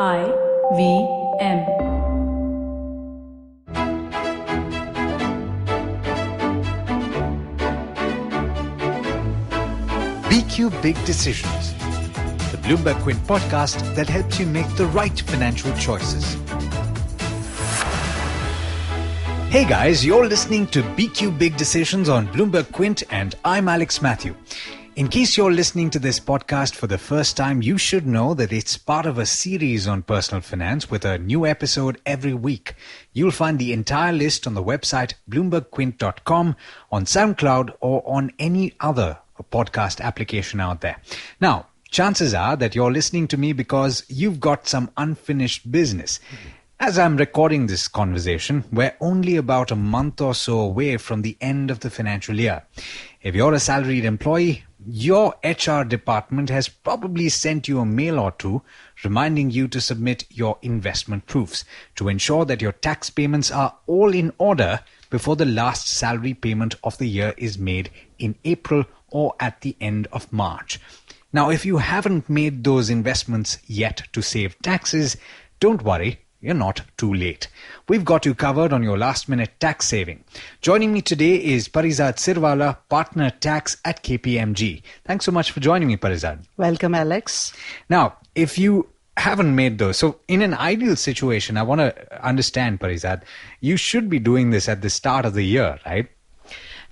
IVM. BQ Big Decisions, the BloombergQuint podcast that helps you make the right financial choices. Hey guys, you're listening to BQ Big Decisions on BloombergQuint, and I'm Alex Matthew. In case you're listening to this podcast for the first time, you should know that it's part of a series on personal finance with a new episode every week. You'll find the entire list on the website BloombergQuint.com, on SoundCloud, or on any other podcast application out there. Now, chances are that you're listening to me because you've got some unfinished business. As I'm recording this conversation, we're only about a month or so away from the end of the financial year. If you're a salaried employee, your HR department has probably sent you a mail or two reminding you to submit your investment proofs to ensure that your tax payments are all in order before the last salary payment of the year is made in April or at the end of March. Now, if you haven't made those investments yet to save taxes, don't worry. You're not too late. We've got you covered on your last-minute tax saving. Joining me today is Parizad Sirwalla, Partner Tax at KPMG. Thanks so much for joining me, Parizad. Welcome, Alex. Now, if you haven't made those, so in an ideal situation, I want to understand, Parizad, you should be doing this at the start of the year, right?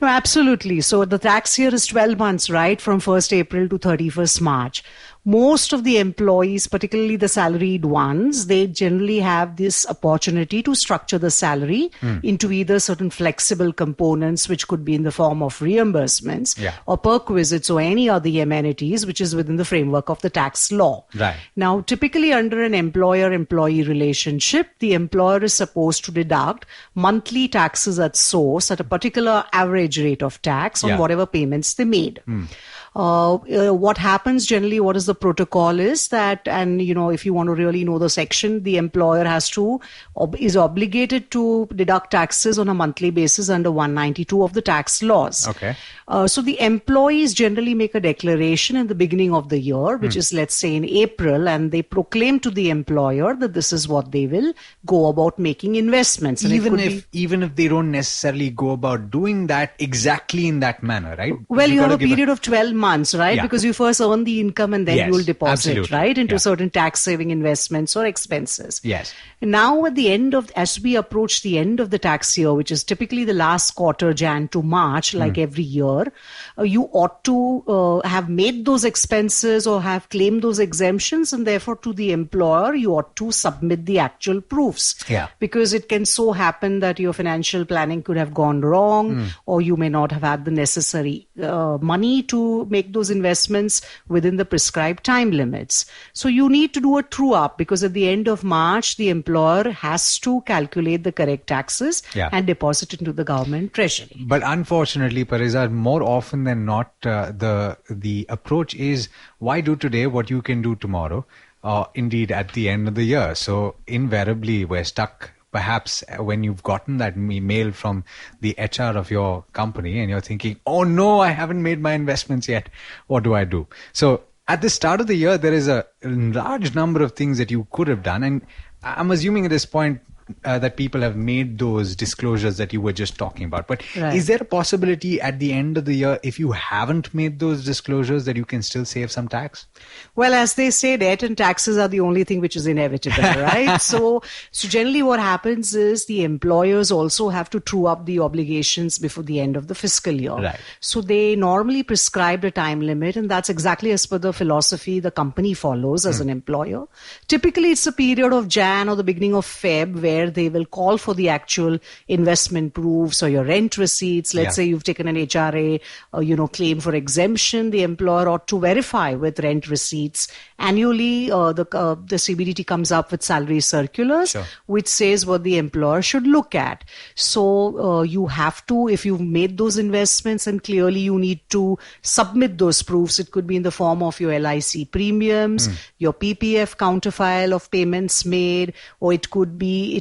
No, absolutely. So the tax year is 12 months, right? From 1st April to 31st March. Most of the employees, particularly the salaried ones, they generally have this opportunity to structure the salary into either certain flexible components, which could be in the form of reimbursements or perquisites or any other amenities, which is within the framework of the tax law. Right. Now, typically under an employer-employee relationship, the employer is supposed to deduct monthly taxes at source at a particular average rate of tax on whatever payments they made. What happens generally, what is the protocol is that, and if you want to really know the section, the employer is obligated to deduct taxes on a monthly basis under 192 of the tax laws. Okay. So the employees generally make a declaration in the beginning of the year, which is, let's say, in April, and they proclaim to the employer that this is what they will go about making investments. And even if they don't necessarily go about doing that exactly in that manner, right? Well, you have a period of 12 months, right? Yeah. Because you first earn the income and then you will deposit, absolutely. right, into certain tax saving investments or expenses. Yes. And now at the end of, as we approach the end of the tax year, which is typically the last quarter, Jan to March, like every year, you ought to have made those expenses or have claimed those exemptions, and therefore to the employer, you ought to submit the actual proofs. Yeah. Because it can so happen that your financial planning could have gone wrong, or you may not have had the necessary money to make those investments within the prescribed time limits. So you need to do a true up, because at the end of March, the employer has to calculate the correct taxes and deposit into the government treasury. But unfortunately, Parizad, more often than not, the approach is, why do today what you can do tomorrow? Indeed, at the end of the year. So invariably, we're stuck. Perhaps when you've gotten that mail from the HR of your company and you're thinking, oh no, I haven't made my investments yet. What do I do? So at the start of the year, there is a large number of things that you could have done. And I'm assuming at this point that people have made those disclosures that you were just talking about. But is there a possibility at the end of the year, if you haven't made those disclosures, that you can still save some tax? Well, as they say, debt and taxes are the only thing which is inevitable, right? So generally what happens is the employers also have to true up the obligations before the end of the fiscal year. Right. So they normally prescribe a time limit, and that's exactly as per the philosophy the company follows as an employer. Typically, it's a period of Jan or the beginning of Feb where they will call for the actual investment proofs or your rent receipts. Let's say you've taken an HRA, claim for exemption. The employer ought to verify with rent receipts. Annually, the CBDT comes up with salary circulars, which says what the employer should look at. So you have to, if you've made those investments, and clearly you need to submit those proofs. It could be in the form of your LIC premiums, your PPF counterfile of payments made, or it could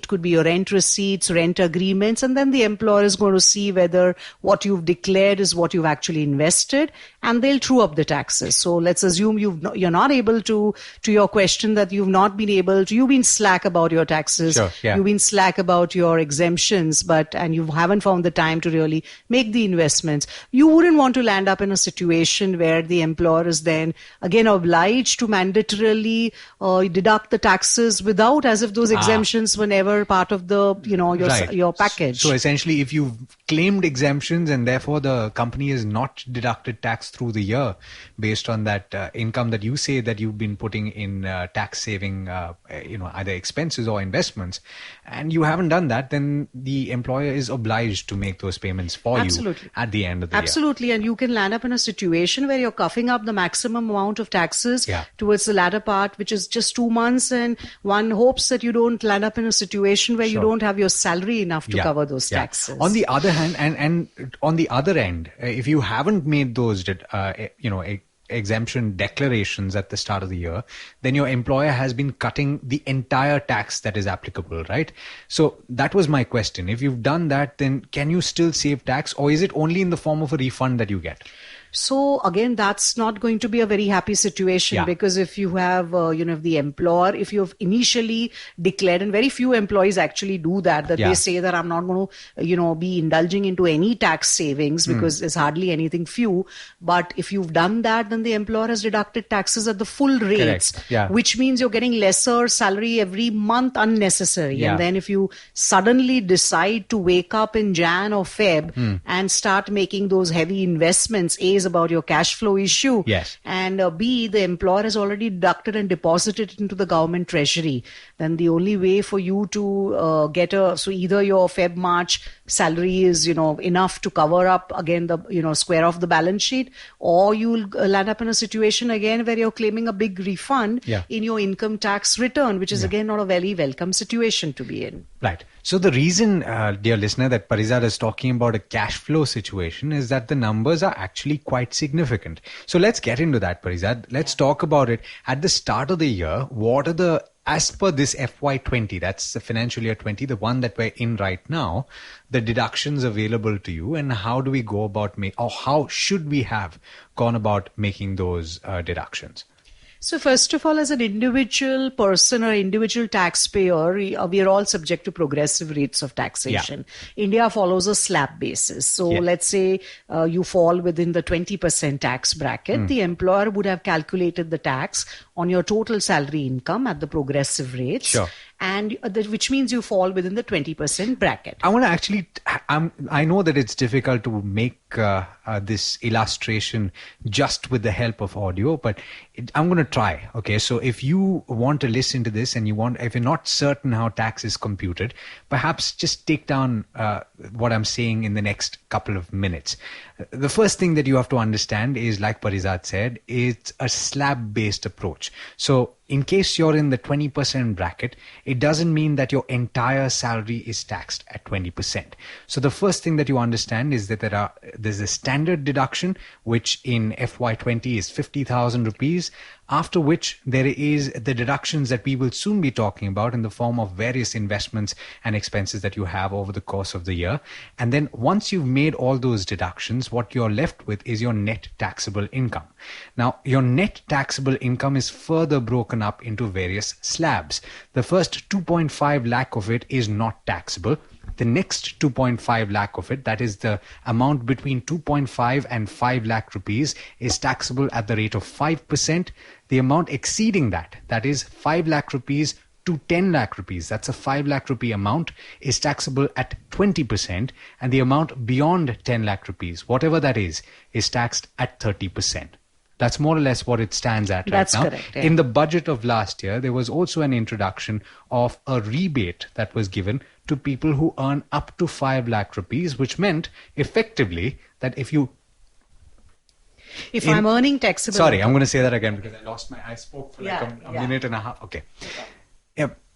It could be your rent receipts, rent agreements, and then the employer is going to see whether what you've declared is what you've actually invested, and they'll true up the taxes. So let's assume you're not able to your question that you've not been able to, you've been slack about your taxes, Sure, yeah. you've been slack about your exemptions, and you haven't found the time to really make the investments. You wouldn't want to land up in a situation where the employer is then again obliged to mandatorily deduct the taxes without, as if those exemptions were never part of the your package. So essentially, if you've claimed exemptions and therefore the company has not deducted tax through the year based on that income that you say that you've been putting in tax saving either expenses or investments, and you haven't done that, then the employer is obliged to make those payments for you at the end of the year. Absolutely. And you can land up in a situation where you're coughing up the maximum amount of taxes towards the latter part, which is just 2 months, and one hopes that you don't land up in a situation where you don't have your salary enough to cover those taxes. On the other hand, and on the other end, if you haven't made those exemption declarations at the start of the year, then your employer has been cutting the entire tax that is applicable, right? So that was my question. If you've done that, then can you still save tax, or is it only in the form of a refund that you get? So again, that's not going to be a very happy situation, because if you have, if the employer, if you've initially declared, and very few employees actually do that they say that I'm not going to, be indulging into any tax savings because there's hardly anything few. But if you've done that, then the employer has deducted taxes at the full rates, which means you're getting lesser salary every month unnecessary. And then if you suddenly decide to wake up in Jan or Feb and start making those heavy investments, A, is about your cash flow issue, and B, the employer has already deducted and deposited it into the government treasury, then the only way for you to so either your Feb March salary is enough to cover up again the square off the balance sheet, or you'll land up in a situation again where you're claiming a big refund in your income tax return, which is again not a very welcome situation to be in. Right. So the reason, dear listener, that Parizad is talking about a cash flow situation is that the numbers are actually quite significant. So let's get into that, Parizad. Let's talk about it. At the start of the year, what are as per this FY20, that's the financial year 20, the one that we're in right now, the deductions available to you, and how do we go about or how should we have gone about making those deductions? So first of all, as an individual person or individual taxpayer, we are all subject to progressive rates of taxation. India follows a slab basis. So let's say you fall within the 20% tax bracket. The employer would have calculated the tax on your total salary income at the progressive rates. And which means you fall within the 20% bracket. I want to actually, I know that it's difficult to make this illustration just with the help of audio, but I'm going to try. Okay, so if you want to listen to this and if you're not certain how tax is computed, perhaps just take down what I'm saying in the next couple of minutes. The first thing that you have to understand is, like Parizad said, it's a slab-based approach. So in case you're in the 20% bracket, it doesn't mean that your entire salary is taxed at 20%. So the first thing that you understand is that there's a standard deduction, which in FY20 is 50,000 rupees, after which there is the deductions that we will soon be talking about in the form of various investments and expenses that you have over the course of the year. And then once you've made all those deductions, what you're left with is your net taxable income. Now, your net taxable income is further broken up into various slabs. The first 2.5 lakh of it is not taxable. The next 2.5 lakh of it, that is the amount between 2.5 and 5 lakh rupees, is taxable at the rate of 5%. The amount exceeding that, that is 5 lakh rupees to 10 lakh rupees, that's a 5 lakh rupee amount, is taxable at 20%. And the amount beyond 10 lakh rupees, whatever that is taxed at 30%. That's more or less what it stands at right now. That's correct. Yeah. In the budget of last year, there was also an introduction of a rebate that was given to people who earn up to 5 lakh rupees, which meant effectively that if I'm earning taxable... Sorry, I'm going to say that again because I spoke for like a minute and a half. Okay.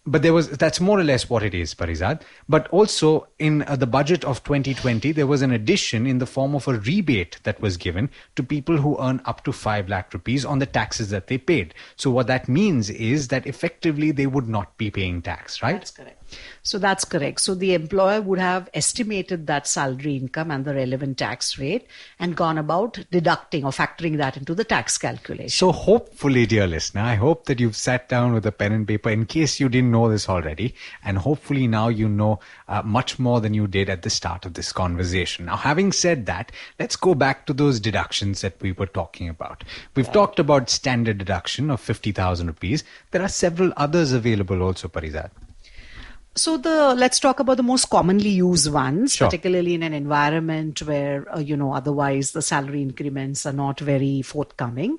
But that's more or less what it is, Parizad. But also in the budget of 2020, there was an addition in the form of a rebate that was given to people who earn up to 5 lakh rupees on the taxes that they paid. So what that means is that effectively they would not be paying tax, right? That's correct. So that's correct. So the employer would have estimated that salary income and the relevant tax rate and gone about deducting or factoring that into the tax calculation. So hopefully, dear listener, I hope that you've sat down with a pen and paper in case you didn't know this already. And hopefully now you know much more than you did at the start of this conversation. Now, having said that, let's go back to those deductions that we were talking about. We've talked about standard deduction of 50,000 rupees. There are several others available also, Parizad. So let's talk about the most commonly used ones, Sure. particularly in an environment where, otherwise the salary increments are not very forthcoming.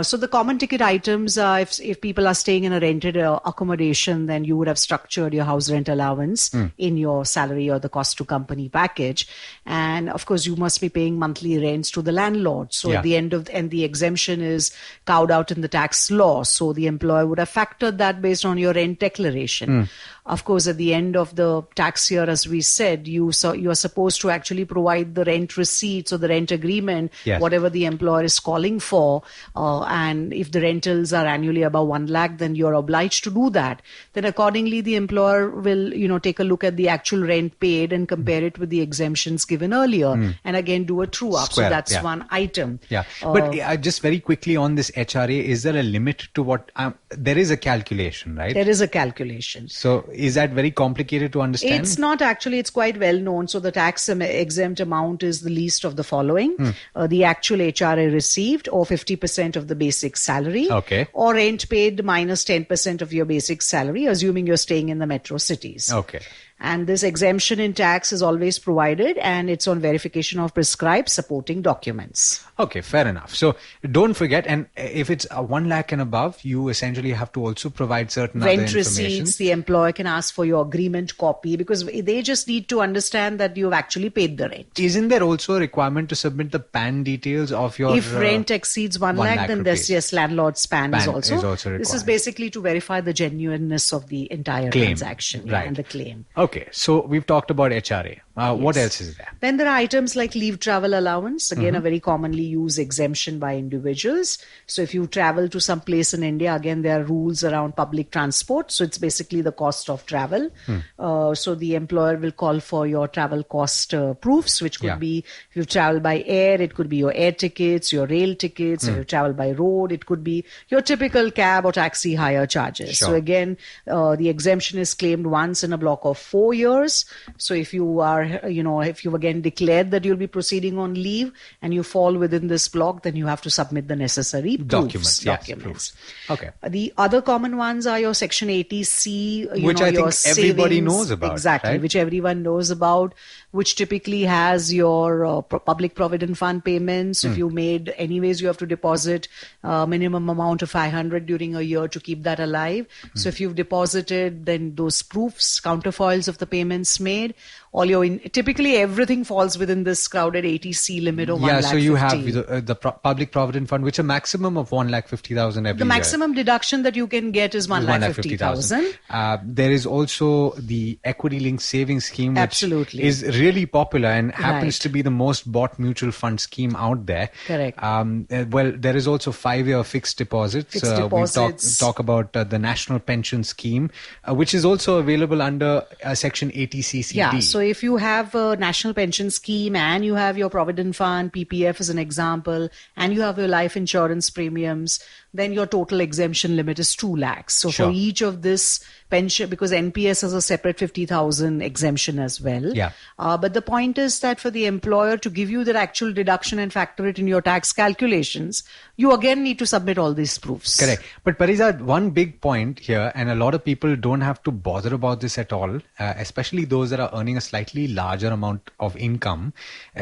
So the common ticket items, if people are staying in a rented accommodation, then you would have structured your house rent allowance in your salary or the cost to company package. And of course, you must be paying monthly rents to the landlord. So at the end and the exemption is carved out in the tax law. So the employer would have factored that based on your rent declaration. Of course, at the end of the tax year, as we said, you are supposed to actually provide the rent receipts or the rent agreement, whatever the employer is calling for. And if the rentals are annually above 1 lakh, then you're obliged to do that. Then accordingly, the employer will, take a look at the actual rent paid and compare it with the exemptions given earlier. And again, do a true up. So that's one item. Yeah. But just very quickly on this HRA, is there a limit to what? There is a calculation, right? There is a calculation. So is that very complicated to understand? It's not actually. It's quite well known. So the tax exempt amount is the least of the following. The actual HRA received or 50% of the basic salary. Okay. Or rent paid minus 10% of your basic salary, assuming you're staying in the metro cities. Okay. And this exemption in tax is always provided, and it's on verification of prescribed supporting documents. Okay, fair enough. So don't forget, and if it's 1 lakh and above, you essentially have to also provide certain other Rent information. receipts, the employer can ask for your agreement copy because they just need to understand that you've actually paid the rent. Isn't there also a requirement to submit the PAN details of your... If rent exceeds 1 lakh, then rupees. there's landlord's PAN is also required. This is basically to verify the genuineness of the entire transaction and the claim. Okay, so we've talked about HRA. What else is there? Then there are items like leave travel allowance, again a very commonly used exemption by individuals. So if you travel to some place in India, again there are rules around public transport. So it's basically the cost of travel. So the employer will call for your travel cost proofs, which could be if you travel by air, it could be your air tickets, your rail tickets. If you travel by road, it could be your typical cab or taxi hire charges. Sure. So again, the exemption is claimed once in a block of 4 years. So if you are, if you've again declared that you'll be proceeding on leave and you fall within this block, then you have to submit the necessary documents. Documents. Okay. The other common ones are your Section 80C, which I think everybody savings, knows about. Exactly, right? which everyone knows about, which typically has your public provident fund payments. If you made, anyways, you have to deposit minimum amount of 500 during a year to keep that alive. So if you've deposited, then those proofs, counterfoils of the payments made, all your typically everything falls within this crowded 80C limit of 1 lakh. So you have the public provident fund, which a maximum of 1,50,000 every year. The maximum deduction that you can get is 1,50,000. There is also the equity linked savings scheme, which Absolutely. is really popular and happens to be the most bought mutual fund scheme out there. Correct. Well, there is also 5-year fixed deposits. Fixed deposits. We talk about the National Pension Scheme, which is also available under Section 80CCD. Yeah, so if you have a national pension scheme and you have your provident fund, PPF as an example, and you have your life insurance premiums, then your total exemption limit is 2 lakhs. So for each of this pension, because NPS has a separate 50,000 exemption as well. Yeah. But the point is that for the employer to give you the actual deduction and factor it in your tax calculations, you again need to submit all these proofs. Correct. But Parizad, one big point here, and a lot of people don't have to bother about this at all, especially those that are earning a slightly larger amount of income,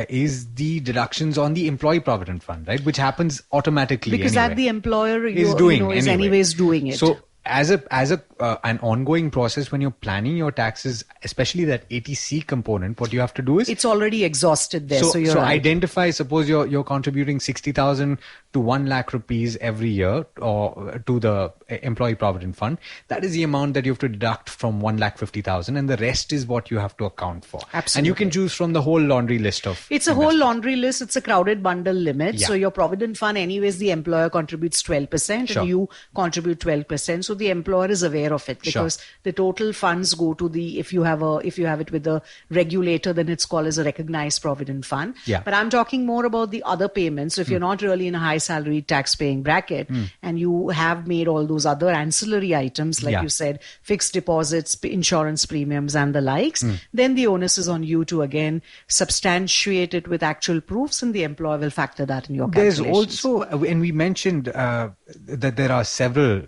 is the deductions on the employee provident fund, right? Which happens automatically because anyway. that the employer is anyways doing it. So as an ongoing process, when you're planning your taxes, especially that 80C component, what you have to do is it's already exhausted there. So you're right. Identify. Suppose you're contributing 60,000 to 1 lakh rupees every year or to the Employee Provident Fund, that is the amount that you have to deduct from 1,50,000, and the rest is what you have to account for. Absolutely. And you can choose from the whole laundry list of It's a whole laundry list. It's a crowded bundle limit. Yeah. So your provident fund, anyways, the employer contributes 12% Sure. and you contribute 12%. So the employer is aware of it because the total funds go to the, if you have it with the regulator, then it's called as a recognized provident fund. Yeah. But I'm talking more about the other payments. So if you're not really in a high salary tax paying bracket and you have made all those other ancillary items, like you said, fixed deposits, insurance premiums and the likes, then the onus is on you to again substantiate it with actual proofs, and the employer will factor that in your calculations. There's also, and we mentioned that there are several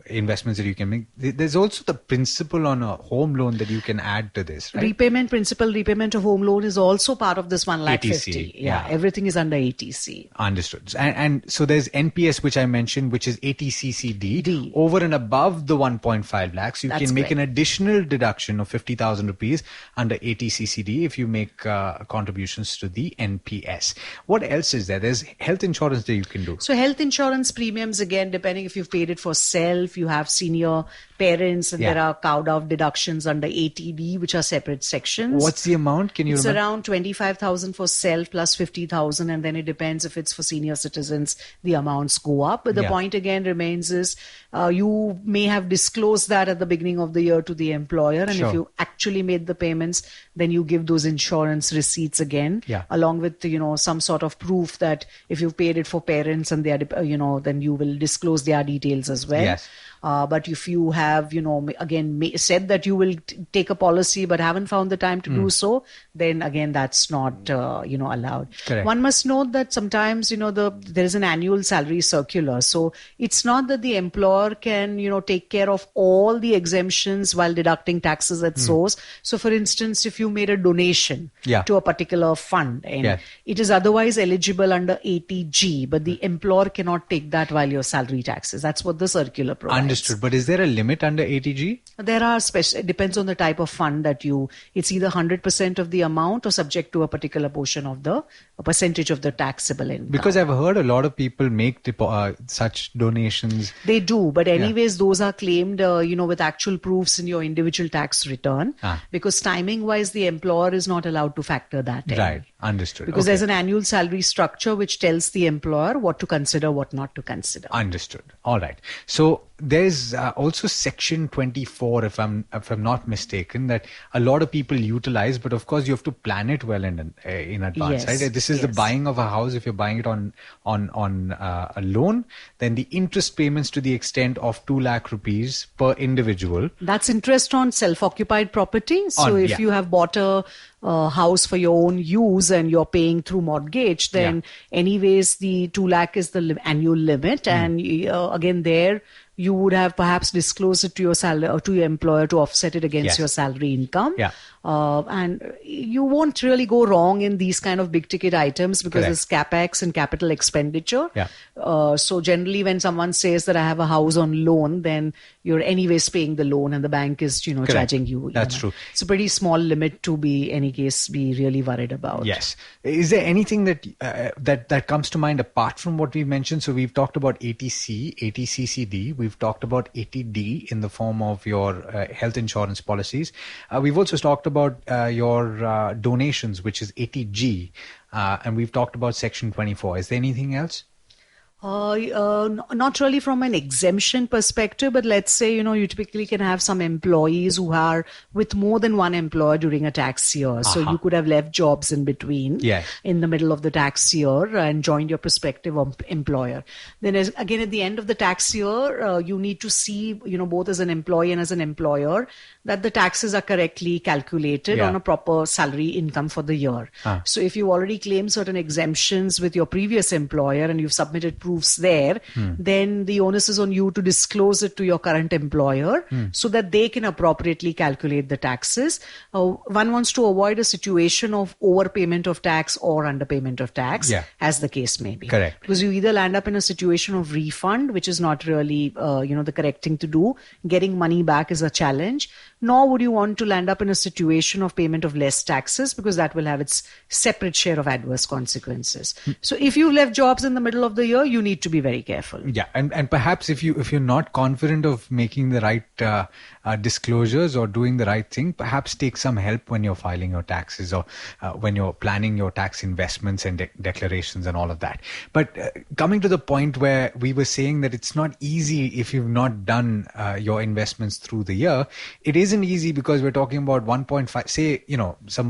investments that you can make. There's also the principal on a home loan that you can add to this, right? Repayment of home loan is also part of this 1,50,000. ATC, Yeah, everything is under ATC. Understood. And so there's NPS, which I mentioned, which is ATCCD. Over and above the 1.5 lakhs, you can make an additional deduction of 50,000 rupees under ATCCD if you make contributions to the NPS. What else is there? There's health insurance that you can do. So health insurance premiums, again, depending if you've paid it for self, you have senior parents, and there are carved out deductions under ATD, which are separate sections. What's the amount? Can you remember? It's around 25,000 for self plus 50,000, and then it depends if it's for senior citizens, the amounts go up. But the point again remains is you may have disclosed that at the beginning of the year to the employer, and if you actually made the payments, then you give those insurance receipts again, along with some sort of proof that if you've paid it for parents and they are then you will disclose their details as well. Yes. But if you have, again, said that you will take a policy but haven't found the time to do so, then again, that's not, allowed. Correct. One must note that sometimes, there is an annual salary circular. So it's not that the employer can, take care of all the exemptions while deducting taxes at source. So for instance, if you made a donation to a particular fund and it is otherwise eligible under ATG, but the employer cannot take that while your salary taxes. That's what the circular provides. Understood. But is there a limit under ATG? There are it depends on the type of fund that it's either 100% of the amount or subject to a particular portion of a percentage of the taxable income. Because I've heard a lot of people make such donations. They do, but anyways, those are claimed, with actual proofs in your individual tax return. Because timing wise, the employer is not allowed to factor that in. Right. Understood. Because there's an annual salary structure which tells the employer what to consider, what not to consider. Understood. All right. So there's also Section 24, if I'm not mistaken, that a lot of people utilize, but of course you have to plan it well in advance, right? This is the buying of a house. If you're buying it on a loan, then the interest payments to the extent of 2 lakh rupees per individual. That's interest on self-occupied property. So if you have bought a house for your own use and you're paying through mortgage, then anyways the 2 lakh is the annual limit. And again there you would have perhaps disclosed it to your to your employer to offset it against your salary income. And you won't really go wrong in these kind of big ticket items because there's capex and capital expenditure. So generally when someone says that I have a house on loan, then you're anyways paying the loan and the bank is, charging you. That's true. It's a pretty small limit to be really worried about. Yes. Is there anything that that comes to mind apart from what we've mentioned? So we've talked about ATC, ATCCD. We've talked about ATD in the form of your health insurance policies. We've also talked about your donations, which is ATG. And we've talked about Section 24. Is there anything else? Not really from an exemption perspective, but let's say, you typically can have some employees who are with more than one employer during a tax year. So you could have left jobs in between in the middle of the tax year and joined your prospective employer. Then again, at the end of the tax year, you need to see, both as an employee and as an employer, that the taxes are correctly calculated on a proper salary income for the year. So if you already claimed certain exemptions with your previous employer and you've submitted proofs there, then the onus is on you to disclose it to your current employer so that they can appropriately calculate the taxes. One wants to avoid a situation of overpayment of tax or underpayment of tax, as the case may be. Correct. Because you either land up in a situation of refund, which is not really, the correct thing to do. Getting money back is a challenge. Nor would you want to land up in a situation of payment of less taxes, because that will have its separate share of adverse consequences. So if you left jobs in the middle of the year, you you need to be very careful. Yeah, and perhaps if you're not confident of making the right disclosures or doing the right thing, perhaps take some help when you're filing your taxes or when you're planning your tax investments and declarations and all of that. But coming to the point where we were saying that it's not easy if you've not done your investments through the year. It isn't easy because we're talking about 1.5. Say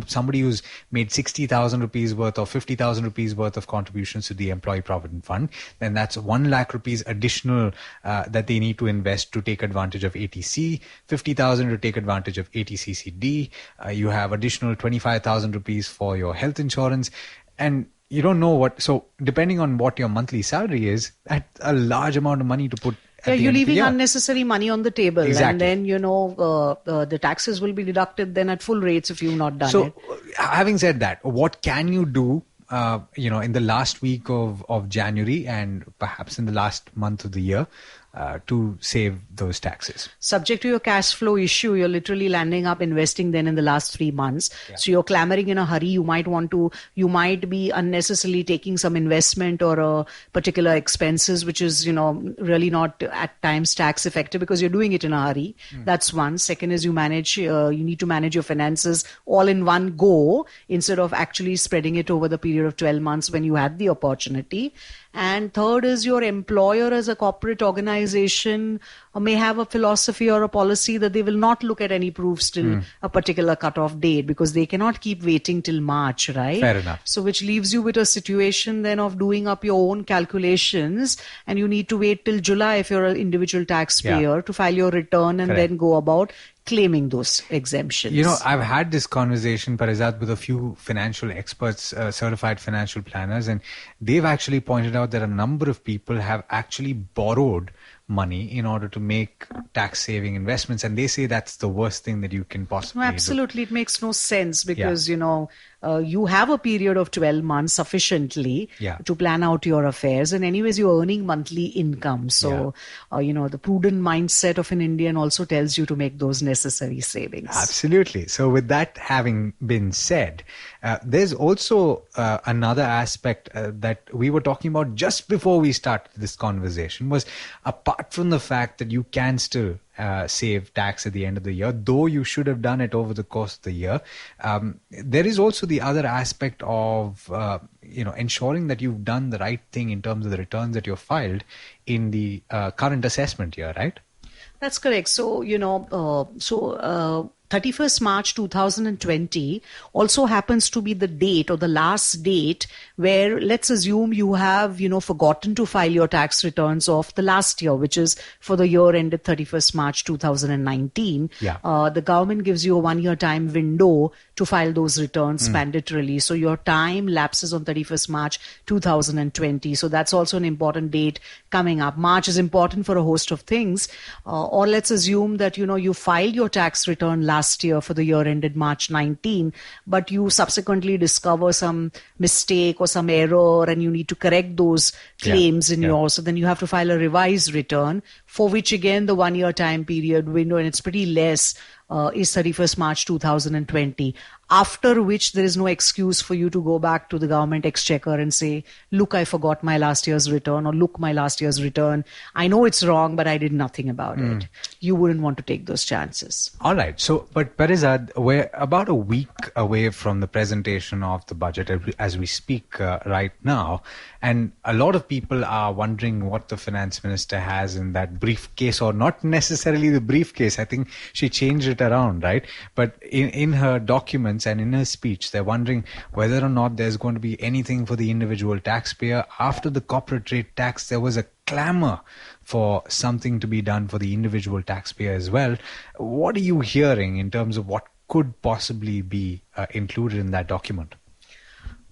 somebody who's made 60,000 rupees worth or 50,000 rupees worth of contributions to the Employee Provident Fund, then that's 1 lakh rupees additional that they need to invest to take advantage of ATC, 50,000 to take advantage of ATCCD. You have additional 25,000 rupees for your health insurance, and you don't know what. So depending on what your monthly salary is, that's a large amount of money to put. You're leaving unnecessary money on the table. Exactly. And then, the taxes will be deducted then at full rates if you've not done it. So having said that, what can you do, in the last week of January and perhaps in the last month of the year to save those taxes? Subject to your cash flow issue, you're literally landing up investing then in the last 3 months. Yeah. So you're clamoring in a hurry. You might be unnecessarily taking some investment or a particular expenses, which is, really not at times tax effective because you're doing it in a hurry. That's one. Second is you need to manage your finances all in one go instead of actually spreading it over the period of 12 months when you had the opportunity. And third is your employer as a corporate organization may have a philosophy or a policy that they will not look at any proofs till a particular cutoff date because they cannot keep waiting till March, right? Fair enough. So which leaves you with a situation then of doing up your own calculations, and you need to wait till July if you're an individual taxpayer to file your return and then go about claiming those exemptions. I've had this conversation, Parizad, with a few financial experts, certified financial planners, and they've actually pointed out that a number of people have actually borrowed money in order to make tax saving investments, and they say that's the worst thing that you can possibly do. Absolutely. It makes no sense because you have a period of 12 months sufficiently to plan out your affairs, and anyways you're earning monthly income, so the prudent mindset of an Indian also tells you to make those necessary savings. Absolutely. So with that having been said, there's also another aspect that we were talking about just before we started this conversation, was apart from the fact that you can still save tax at the end of the year, though you should have done it over the course of the year. There is also the other aspect of ensuring that you've done the right thing in terms of the returns that you've filed in the current assessment year, right? That's correct. So 31st March 2020 also happens to be the date or the last date where, let's assume you have, forgotten to file your tax returns of the last year, which is for the year ended 31st March 2019. The government gives you a 1-year time window to file those returns mandatorily. So your time lapses on 31st March 2020. So that's also an important date coming up. March is important for a host of things. Or let's assume that, you filed your tax return last year for the year ended March 19, but you subsequently discover some mistake or some error and you need to correct those claims in yours. So then you have to file a revised return, for which again the 1-year time period window, and it's pretty less, is 31st March 2020. After which there is no excuse for you to go back to the government exchequer and say, look, I forgot my last year's return, or look, my last year's return. I know it's wrong, but I did nothing about it. You wouldn't want to take those chances. All right. So, but Parizad, we're about a week away from the presentation of the budget as we speak right now. And a lot of people are wondering what the finance minister has in that briefcase, or not necessarily the briefcase. I think she changed it around, right? But in her documents and in her speech, they're wondering whether or not there's going to be anything for the individual taxpayer. After the corporate rate tax, there was a clamor for something to be done for the individual taxpayer as well. What are you hearing in terms of what could possibly be included in that document?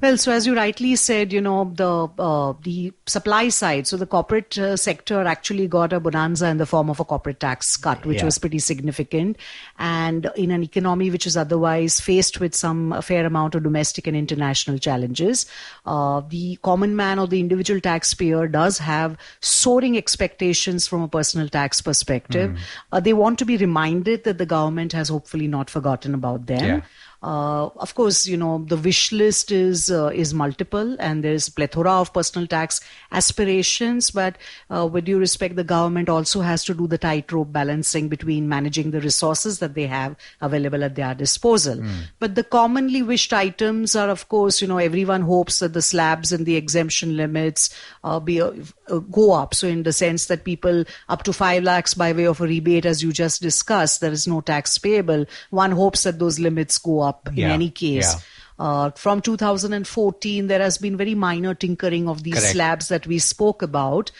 Well, so as you rightly said, the supply side, so the corporate sector actually got a bonanza in the form of a corporate tax cut, which was pretty significant. And in an economy which is otherwise faced with a fair amount of domestic and international challenges, the common man or the individual taxpayer does have soaring expectations from a personal tax perspective. They want to be reminded that the government has hopefully not forgotten about them. Of course, the wish list is multiple, and there's a plethora of personal tax aspirations. But with due respect, the government also has to do the tightrope balancing between managing the resources that they have available at their disposal. But the commonly wished items are, of course, everyone hopes that the slabs and the exemption limits go up. So in the sense that people up to 5 lakhs by way of a rebate, as you just discussed, there is no tax payable. One hopes that those limits go up in any case. From 2014, there has been very minor tinkering of these slabs that we spoke about.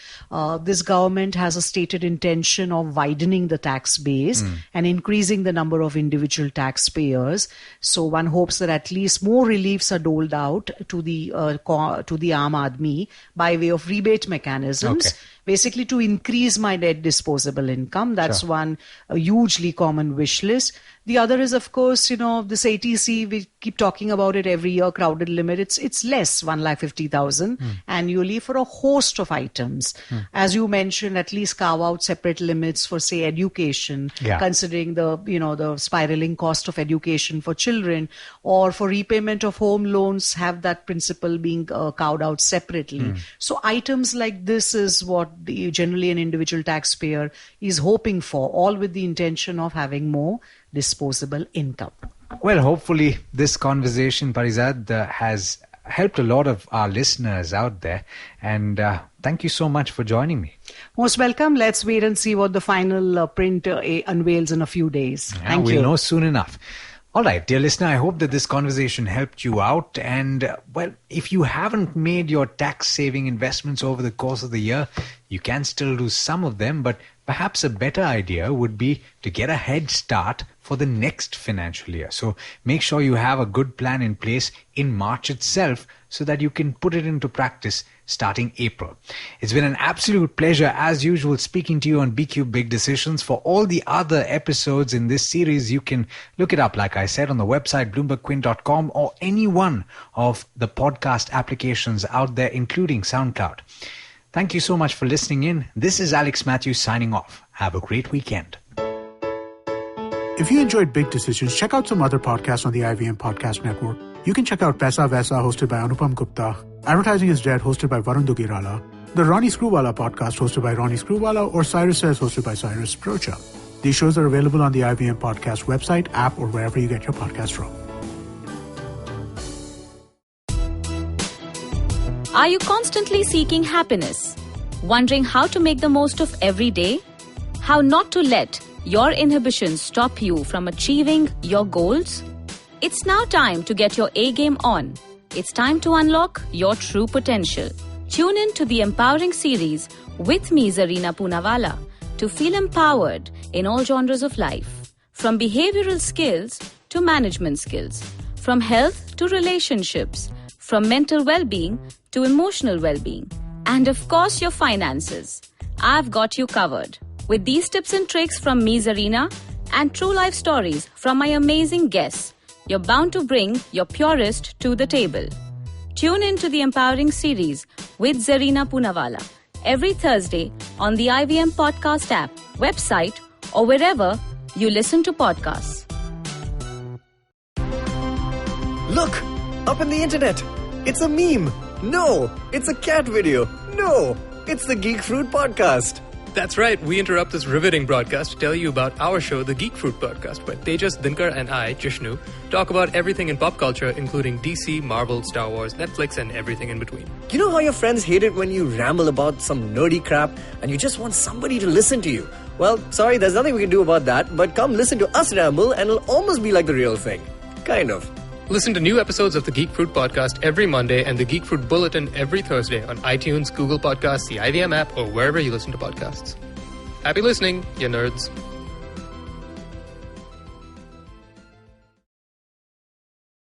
This government has a stated intention of widening the tax base and increasing the number of individual taxpayers. So one hopes that at least more reliefs are doled out to the Aam Aadmi by way of rebate mechanisms. Basically to increase my net disposable income. That's one hugely common wish list. The other is, of course, this ATC, we keep talking about it every year, crowded limit. It's less, 1,50,000 annually for a host of items. As you mentioned, at least carve out separate limits for, say, education, considering the spiraling cost of education for children, or for repayment of home loans, have that principle being carved out separately. So items like this is what generally an individual taxpayer is hoping for, all with the intention of having more disposable income. Well, hopefully this conversation, Parizad, has helped a lot of our listeners out there. And thank you so much for joining me. Most welcome. Let's wait and see what the final print unveils in a few days. Thank you. We'll know soon enough. All right, dear listener, I hope that this conversation helped you out. And, well, if you haven't made your tax-saving investments over the course of the year, you can still do some of them. But perhaps a better idea would be to get a head start for the next financial year. So make sure you have a good plan in place in March itself so that you can put it into practice starting April. It's been an absolute pleasure, as usual, speaking to you on BQ Big Decisions. For all the other episodes in this series, you can look it up, like I said, on the website BloombergQuint.com or any one of the podcast applications out there, including SoundCloud. Thank you so much for listening in. This is Alex Matthews signing off. Have a great weekend. If you enjoyed Big Decisions, check out some other podcasts on the IVM Podcast Network. You can check out Paisa Vaisa, hosted by Anupam Gupta, Advertising is Dead, hosted by Varun Dugirala, the Ronnie Screwwalla podcast, hosted by Ronnie Screwwalla, or Cyrus Says, hosted by Cyrus Procha. These shows are available on the IVM Podcast website, app, or wherever you get your podcasts from. Are you constantly seeking happiness? Wondering how to make the most of every day? How not to let your inhibitions stop you from achieving your goals? It's now time to get your A-game on. It's time to unlock your true potential. Tune in to the Empowering series with me, Zarina Poonawalla, to feel empowered in all genres of life. From behavioral skills to management skills. From health to relationships. From mental well-being to emotional well-being. And of course, your finances. I've got you covered. With these tips and tricks from me, Zarina, and true life stories from my amazing guests, you're bound to bring your purest to the table. Tune in to the Empowering series with Zarina Poonawalla every Thursday on the IVM Podcast app, website, or wherever you listen to podcasts. Look! Up in the internet! It's a meme! No! It's a cat video! No! It's the Geek Fruit Podcast! That's right, we interrupt this riveting broadcast to tell you about our show, The Geek Fruit Podcast, where Tejas, Dinkar and I, Jishnu, talk about everything in pop culture, including DC, Marvel, Star Wars, Netflix, and everything in between. You know how your friends hate it when you ramble about some nerdy crap and you just want somebody to listen to you? Well, sorry, there's nothing we can do about that, but come listen to us ramble and it'll almost be like the real thing. Kind of. Listen to new episodes of the Geek Fruit Podcast every Monday and the Geek Fruit Bulletin every Thursday on iTunes, Google Podcasts, the IVM app, or wherever you listen to podcasts. Happy listening, you nerds.